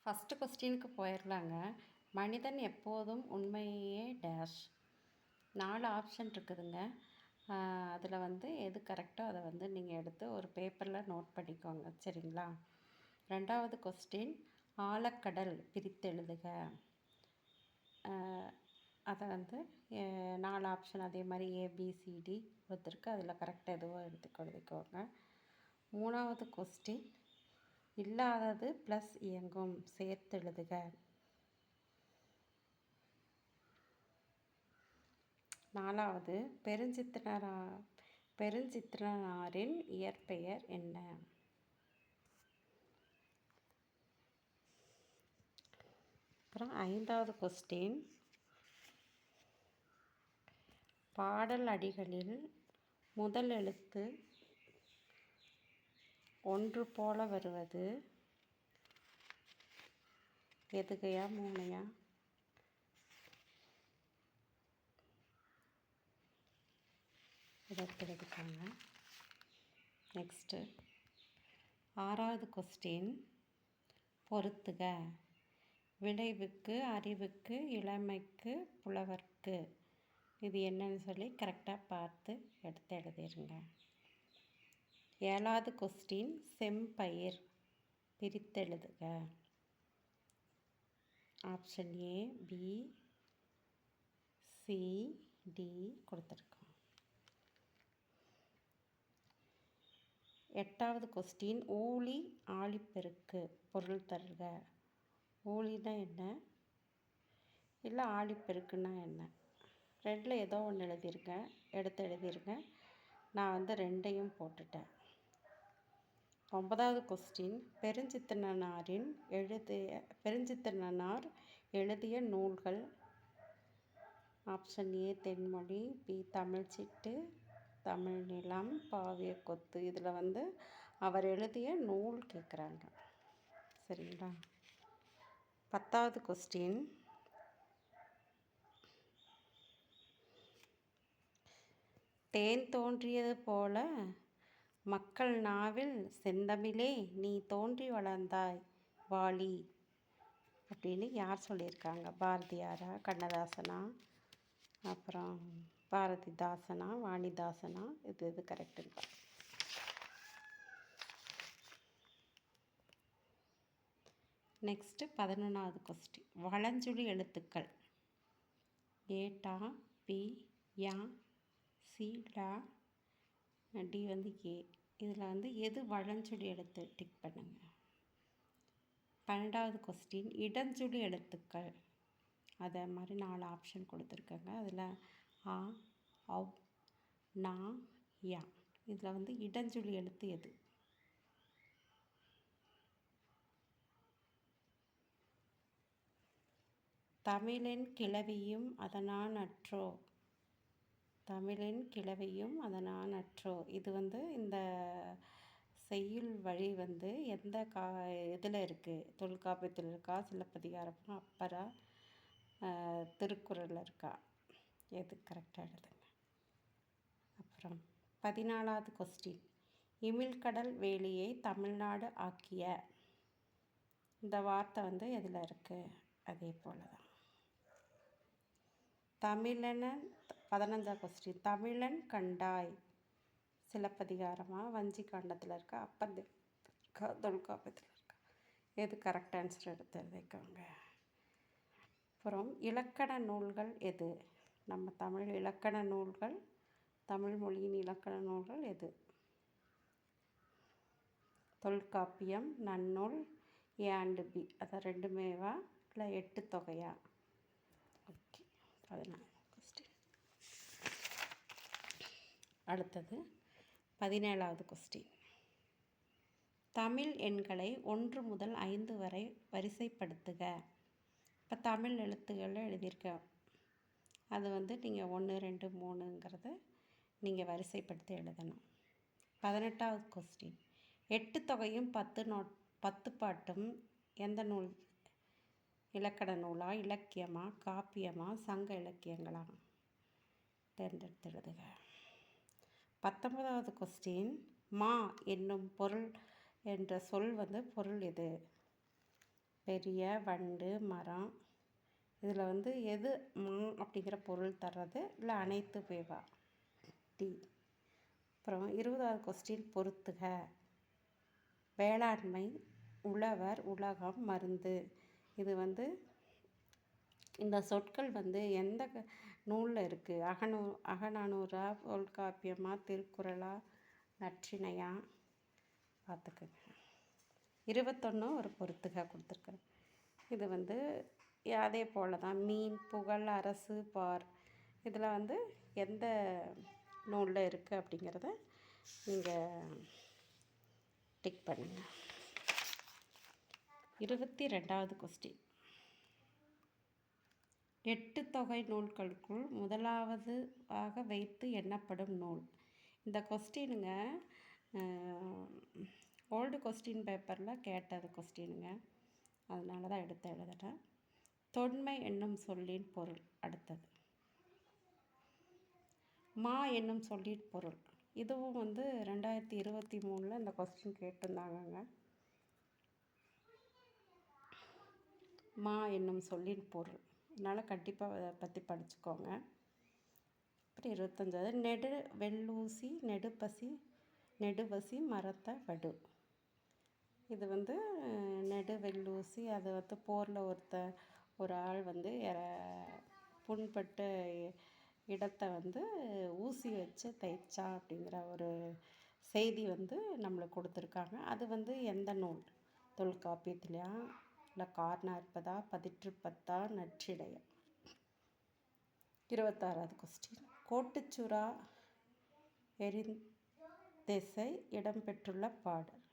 First கொஸ்டினுக்கு போயிடலாங்க. மனிதன் எப்போதும் உண்மையே டேஷ் 4 ஆப்ஷன் இருக்குதுங்க. அதில் வந்து எது கரெக்டோ அதை வந்து நீங்கள் எடுத்து ஒரு பேப்பரில் நோட் பண்ணிக்கோங்க. சரிங்களா? 2வது கொஸ்டின் ஆழக்கடல் பிரித்தெழுதுக. அதை வந்து 4 ஆப்ஷன் அதே மாதிரி ஏபிசிடி கொடுத்துருக்கு. அதில் கரெக்டாக எதுவோ எடுத்து எழுதிக்கோங்க. 3வது கொஸ்டின் இல்லாதது ப்ளஸ் இயங்கும் சேர்த்து எழுதுக. 4வது பெருஞ்சித்திரனாரின் இயற்பெயர் என்ன? அப்புறம் 5வது கொஸ்டின் பாடல் அடிகளில் முதல் எழுத்து ஒன்று போல வருவது எதுகையா மூணையா? இதற்கு எழுதிக்காங்க. நெக்ஸ்ட்டு 6வது கொஸ்டின் பொறுத்துக. விளைவுக்கு அறிவுக்கு இளமைக்கு புலவர்க்கு இது என்னன்னு சொல்லி கரெக்டாக பார்த்து எடுத்து எழுதிருங்க. 7வது கொஸ்டின் செம்பயிர் பிரித்தெழுதுக. Option A B C D கொடுத்துருக்கோம். 8வது கொஸ்டின் ஊழி ஆழிப்பெருக்கு பொருள் தருக. ஊழினா என்ன, இல்லை ஆழிப்பெருக்குன்னா என்ன? 2ல் ஏதோ ஒன்று எடுத்து எழுதிருங்க. நான் வந்து 2ஐயும் போட்டுட்டேன். 9வது கொஸ்டின் பெருஞ்சித்திரனார் எழுதிய நூல்கள். Option A Thenmozhi, B Tamizhchittu, Tamil Nilam, Paviya கொத்து. இதில் வந்து அவர் எழுதிய நூல் கேட்குறாங்க. சரிங்களா? 10வது கொஸ்டின் தேன் தோன்றியது போல மக்கள் நாவில் செந்தமிழே நீ தோன்றி வளர்ந்தாய் வாழி அப்படின்னு யார் சொல்லியிருக்காங்க? பாரதியாரா, கண்ணதாசனா, அப்புறம் பாரதிதாசனா, வாணிதாசனா? இது கரெக்டுங்க. நெக்ஸ்ட்டு 11வது கொஸ்டின் வளஞ்சுழி எழுத்துக்கள் ஏட்டா பி யா சி டா டி வந்து ஏ. இதில் வந்து எது வளஞ்சுழி எழுத்து டிக் பண்ணுங்க. 12வது கொஸ்டின் இடஞ்சுழி எழுத்துக்கள். அதை மாதிரி 4 ஆப்ஷன் கொடுத்துருக்காங்க. அதில் ஆ அவ் நா யா. இதில் வந்து இடஞ்சுழி எழுத்து எது? தமிழின் கிளவியும் அதனான் அற்றோ. தமிழின் கிளவியும் அதனான் அற்றோ. இது வந்து இந்த செய்யுள் வழி வந்து எந்த இதில் இருக்குது? தொல்காப்பியத்தில் இருக்கா, சிலப்பதிகாரமா, அப்பரா, திருக்குறளில் இருக்கா? எது கரெக்டாக எழுதுங்க. அப்புறம் 14வது கொஸ்டின் இமிழ்கடல் வேலியை தமிழ்நாடு ஆக்கிய. இந்த வார்த்தை வந்து எதில் இருக்குது? அதே போல் தான். தமிழன் 15வது கொஸ்டின் தமிழன் கண்டாய் சிலப்பதிகாரமா, வஞ்சி காண்டத்தில் இருக்கா, அப்பந்தில் இருக்கா, தொல்காப்பியத்தில் இருக்கா? எது கரெக்ட் ஆன்சர் எடுத்து எழுதிக்கோங்க. அப்புறம் இலக்கண நூல்கள் எது? நம்ம தமிழ் இலக்கண நூல்கள், தமிழ் மொழியின் இலக்கண நூல்கள் எது? தொல்காப்பியம், நன்னூல், ஏ அண்டு பி. அதை 2மேவா இல்லை 8 தொகையா? ஓகே. 14 கொஸ்டின். அடுத்தது 17வது கொஸ்டின் தமிழ் எண்களை 1 முதல் 5 வரை வரிசைப்படுத்துக. இப்போ தமிழ் எழுத்துக்களில் எழுதியிருக்கேன். அது வந்து நீங்கள் 1 2 3ங்கிறத நீங்கள் வரிசைப்படுத்தி எழுதணும். 18வது கொஸ்டின் 8 தொகையும் 10 பாட்டும் எந்த நூல்? இலக்கண நூலா, இலக்கியமா, காப்பியமா, சங்க இலக்கியங்களா? தேர்ந்தெடுத்து எழுதுக. 19வது கொஸ்டின் மா என்னும் பொருள் என்ற சொல் வந்து பொருள் எது? பெரிய, வண்டு, மரம். இதில் வந்து எது அப்படிங்கிற பொருள் தர்றது, இல்லை அனைத்து பேவா டி. அப்புறம் 20வது கொஸ்டின் பொறுத்துக. வேளாண்மை, உழவர், உலகம், மருந்து. இது வந்து இந்த சொற்கள் வந்து எந்த நூலில் இருக்குது? அகநானூறா, தொல்காப்பியமா, திருக்குறளா, நற்றிணையா? பார்த்துக்குங்க. 21 ஒரு பொறுத்துக கொடுத்துருக்குறேன். இது வந்து அதே போல் தான். மீன், புகழ், அரசு, பார். இதில் வந்து எந்த நூலில் இருக்குது அப்படிங்கிறத நீங்கள் டிக் பண்ணுங்கள். 22வது கொஸ்டின். 8 தொகை நூல்களுக்குள் முதலாவது ஆக வைத்து எண்ணப்படும் நூல். இந்த கொஸ்டினுங்க ஓல்டு கொஸ்டின் பேப்பரில் கேட்டது கொஸ்டினுங்க, அதனால தான் எடுத்து எழுதுகிறேன். தொன்மை என்னும் சொல்லின் பொருள். அடுத்தது மா என்னும் சொல்லின் பொருள். இதுவும் வந்து 2023 இந்த கொஸ்டின் கேட்டிருந்தாங்கங்க. மா என்னும் சொல்லின் பொருள். அதனால் கண்டிப்பாக அதை பற்றி படிச்சுக்கோங்க. அப்புறம் 25வது நெடு வெள்ளூசி நெடுவசி மரத்த வடு. இது வந்து நெடு வெள்ளூசி, அது வந்து போரில் ஒரு ஆள் வந்து புண்பட்ட இடத்தை வந்து ஊசி வச்சு தைச்சா அப்படிங்கிற ஒரு செய்தி வந்து நம்மளுக்கு கொடுத்துருக்காங்க. அது வந்து எந்த நூல்? தொல்காப்பியத்திலையா, இல்லை காரணாற்பதா, பதிற்றுப்பத்தா, நற்றிணையா? 26வது கொஸ்டின். கோட்டுச்சுறா எரிந்திசை இடம்பெற்றுள்ள பாடல்.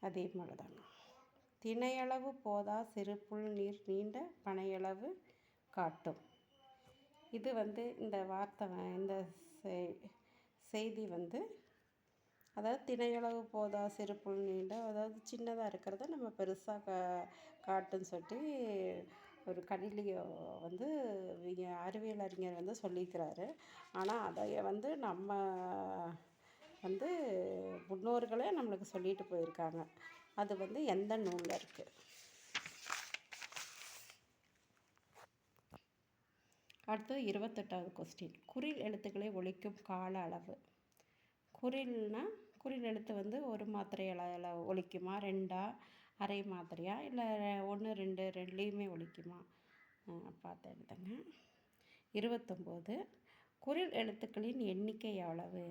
அதே மாதிரி தாங்க. திணையளவு போதா சிறு புல் நீர் நீண்ட பனையளவு காட்டும். இது வந்து இந்த வார்த்தை, இந்த செய்தி வந்து, அதாவது திணையளவு போதா சிறு புல் நீண்ட, அதாவது சின்னதாக இருக்கிறத நம்ம பெருசாக காட்டுன்னு சொல்லி ஒரு கணிலியை வந்து அறிவியல் அறிஞர் வந்து சொல்லியிருக்கிறாரு. ஆனால் அதை வந்து நம்ம வந்து முன்னோர்களே நம்மளுக்கு சொல்லிட்டு போயிருக்காங்க. அது வந்து எந்த நூலில் இருக்குது? அடுத்து 28வது கொஸ்டின். குறில் எழுத்துக்களை ஒலிக்கும் கால அளவு. குறில் எழுத்து வந்து ஒரு மாத்திரை ஒலிக்குமா, 2 அரை மாத்திரையா, இல்லை 1 2 ரெண்டுலேயுமே ஒலிக்குமா? பார்த்து எழுதுங்க. 29 குறில் எழுத்துக்களின் எண்ணிக்கை எவ்வளவு?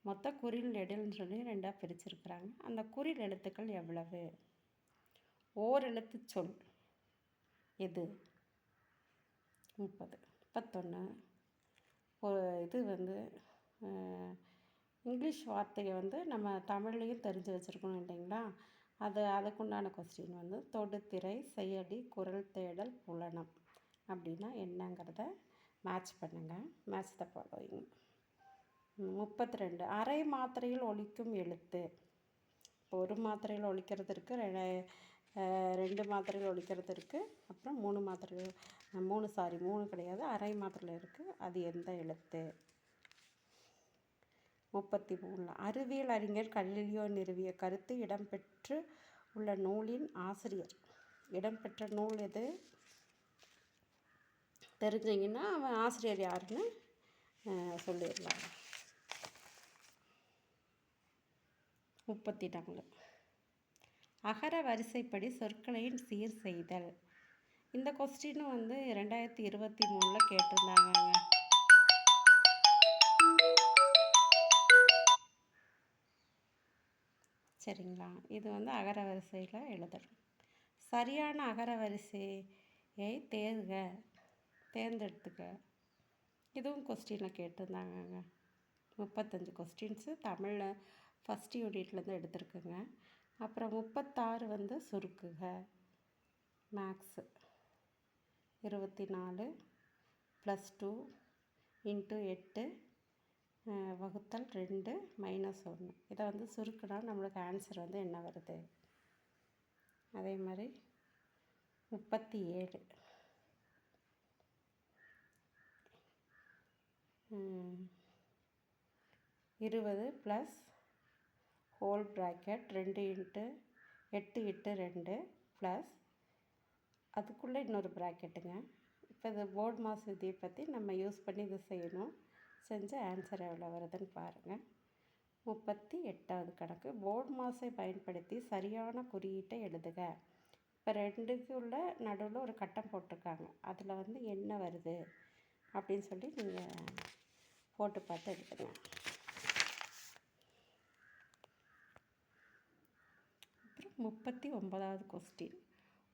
மொத்த குறில் நெடில்னு சொல்லி 2ஆக பிரிச்சிருக்கிறாங்க. அந்த குறில் எழுத்துக்கள் எவ்வளவு? ஓர் எழுத்து சொல் எது? 30. 31 இது வந்து இங்கிலீஷ் வார்த்தையை வந்து நம்ம தமிழ்லையும் தெரிஞ்சு வச்சுருக்கணும் இல்லைங்களா? அதுக்குண்டான கொஸ்டின் வந்து தொடுதிரை, செயலி, குரல் தேடல், புலனம் அப்படின்னா என்னங்கிறத மேட்ச் பண்ணுங்கள். Match the following. 32 அரை மாத்திரையில் ஒலிக்கும் எழுத்து. இப்போ ஒரு மாத்திரையில் ஒலிக்கிறது இருக்குது, 2 மாத்திரையில் ஒலிக்கிறது இருக்குது, அப்புறம் 3 மாத்திரையில் 3 கிடையாது, அரை மாத்திரையில் இருக்குது. அது எந்த எழுத்து? 33 அறிவியல் அறிஞர் கலிலியோ நிறுவிய கருத்து இடம்பெற்று உள்ள நூலின் ஆசிரியர். இடம்பெற்ற நூல் எது தெரிஞ்சிங்கன்னா அவன் ஆசிரியர் யாருன்னு சொல்லிடலாம். 34 அகர வரிசைப்படி சொற்களின் சீர் செய்தல். இந்த கொஸ்டினும் வந்து 2023 கேட்டிருந்தாங்க. சரிங்களா? இது வந்து அகர வரிசையில் எழுதணும். சரியான அகர வரிசையை தேர்ந்தெடுத்துக்க. இதுவும் கொஸ்டினில் கேட்டிருந்தாங்க. 35 கொஸ்டின்ஸு தமிழில் ஃபஸ்ட் யூனிட்லேருந்து எடுத்துருக்குங்க. அப்புறம் 36 வந்து சுருக்குக. மேக்ஸு 24 +2 × 8 வகுத்தல் 2 -1. இதை வந்து சுருக்குனா நம்மளுக்கு ஆன்சர் வந்து என்ன வருது? அதே மாதிரி 37 20 + (2 × 8 × 2 ப்ளஸ் அதுக்குள்ளே இன்னொரு ப்ராக்கெட்டுங்க. இப்போ இது போர்டு மாஸ் விதியை பற்றி நம்ம யூஸ் பண்ணி இது செய்யணும். செஞ்சு ஆன்சர் எவ்வளோ வருதுன்னு பாருங்கள். 38வது கணக்கு. போர்டு மாஸை பயன்படுத்தி சரியான குறியீட்டை எழுதுக. இப்போ ரெண்டுக்கு உள்ள நடுவில் ஒரு கட்டம் போட்டிருக்காங்க. அதில் வந்து என்ன வருது அப்படின்னு சொல்லி நீங்கள் போட்டு பார்த்து எடுத்துங்க. அப்புறம் 39வது கொஸ்டின்.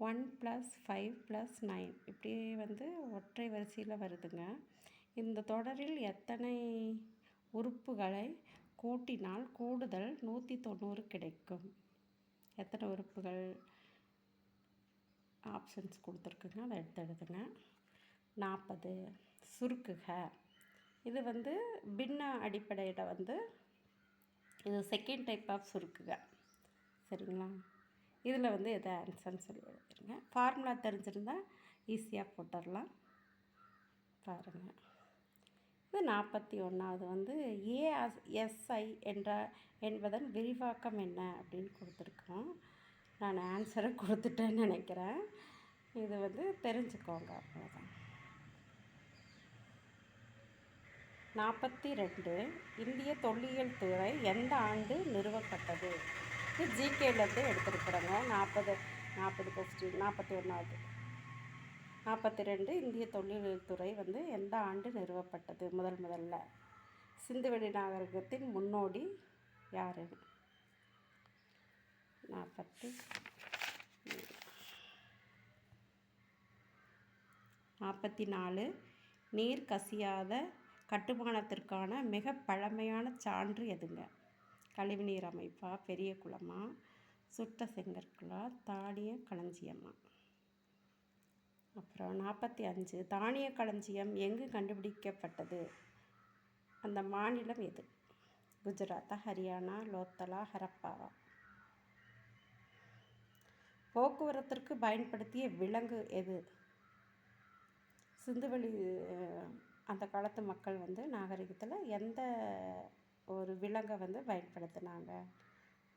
1 + 5 + 9 இப்படி வந்து ஒற்றை வரிசையில் வருதுங்க. இந்த தொடரில் எத்தனை உறுப்புகளை கூட்டினால் கூடுதல் 190 கிடைக்கும்? எத்தனை உறுப்புகள்? ஆப்ஷன்ஸ் கொடுத்துருக்குங்க, அதை எடுத்து எழுதுங்க. 40. சுருக்குக. இது வந்து பின்ன அடிப்படையில் வந்து இது செகண்ட் டைப் ஆஃப் சுருக்குக. சரிங்களா? இதில் வந்து எது ஆன்சர்னு சொல்லி எழுதிருங்க. ஃபார்முலா தெரிஞ்சிருந்தால் ஈஸியாக போட்டுடலாம். பாருங்கள். இது 41வது வந்து ஏஎஸ்ஐ என்பதன் விரிவாக்கம் என்ன அப்படின்னு கொடுத்துருக்கோம். நான் ஆன்சரை கொடுத்துட்டேன்னு நினைக்கிறேன். இது வந்து தெரிஞ்சுக்கோங்க, அவ்வளோதான். 42. இந்திய தொல்லியல் துறை எந்த ஆண்டு நிறுவப்பட்டது? இது ஜிகேலேருந்து எடுத்துருக்குறோங்க. 40 கொஸ்டின். 41வது. 42. இந்திய தொல்லியல் துறை வந்து எந்த ஆண்டு நிறுவப்பட்டது? முதல்ல சிந்துவெளி நாகரிகத்தின் முன்னோடி யார்? 44. நீர் கசியாத கட்டுமானத்திற்கான மிக பழமையான சான்று எதுங்க? கழிவுநீர் அமைப்பா, பெரிய குளமா, சுட்ட செங்கற்களா, தானிய களஞ்சியமா? அப்புறம் 45. தானிய களஞ்சியம் எங்கு கண்டுபிடிக்கப்பட்டது? அந்த மாநிலம் எது? குஜராத்தா, ஹரியானா, லோத்தலா, ஹரப்பாவா? போக்குவரத்திற்கு பயன்படுத்திய விலங்கு எது? சிந்துவெளி அந்த காலத்து மக்கள் வந்து நாகரிகத்தில் எந்த ஒரு விலங்கை வந்து பயன்படுத்தினாங்க?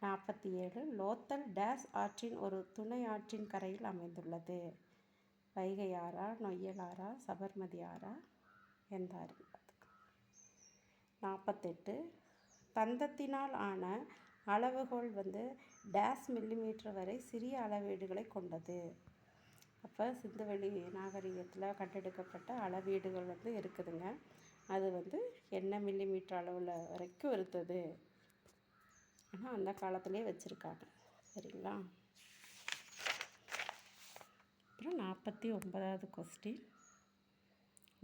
47. லோத்தல் டேஸ் ஆற்றின் ஒரு துணை ஆற்றின் கரையில் அமைந்துள்ளது. வைகை ஆறா, நொய்யல் ஆறா, சபர்மதி ஆறா, எந்த ஆறு? 48. தந்தத்தினால் ஆன அளவுகோல் வந்து டேஸ் மில்லிமீட்டர் வரை சிறிய அளவீடுகளை கொண்டது. அப்போ சிந்துவெளி நாகரிகத்தில் கண்டெடுக்கப்பட்ட அளவீடுகள் வந்து இருக்குதுங்க. அது வந்து என்ன மில்லிமீட்டர் அளவில் வரைக்கும் இருந்தது. ஆனால் அந்த காலத்திலே வச்சுருக்காங்க. சரிங்களா? அப்புறம் 49வது கொஸ்டின்.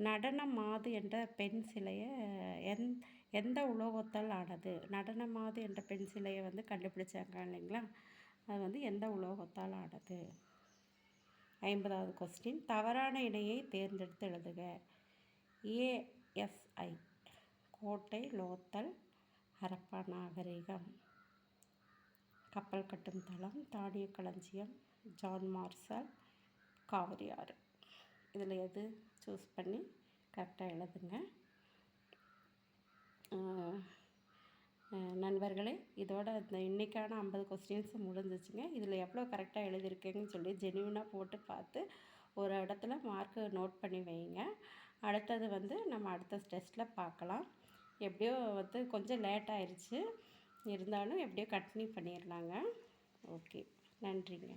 நடன மாது என்ற பெண் சிலையை எந்த உலோகத்தால் ஆனது? நடன மாது என்ற பெண் சிலையை வந்து கண்டுபிடிச்சாங்க இல்லைங்களா? அது வந்து எந்த உலோகத்தால் ஆனது? 50வது கொஸ்டின். தவறான இணையை தேர்ந்தெடுத்து எழுதுக. ஏஎஸ்ஐ கோட்டை, லோத்தல், ஹரப்பா நாகரிகம், கப்பல் கட்டும் தளம், தானிய களஞ்சியம், ஜான் மார்ஷல், காவிரி ஆறு. இதில் எது சூஸ் பண்ணி கரெக்டாக எழுதுங்க. நண்பர்களே, இதோட இந்த இன்றைக்கான 50 கொஸ்டின்ஸ் முடிஞ்சிச்சுங்க. இதில் எவ்வளோ கரெக்டாக எழுதியிருக்கீங்கன்னு சொல்லி ஜென்யூனாக போட்டு பார்த்து ஒரு இடத்துல மார்க்கு நோட் பண்ணி வைங்க. அடுத்தது வந்து நம்ம அடுத்த டெஸ்ட்டில் பார்க்கலாம். எப்படியோ வந்து கொஞ்சம் லேட் ஆயிடுச்சு, இருந்தாலும் எப்படியோ கண்டினியூ பண்ணிடலாங்க. ஓகே, நன்றிங்க.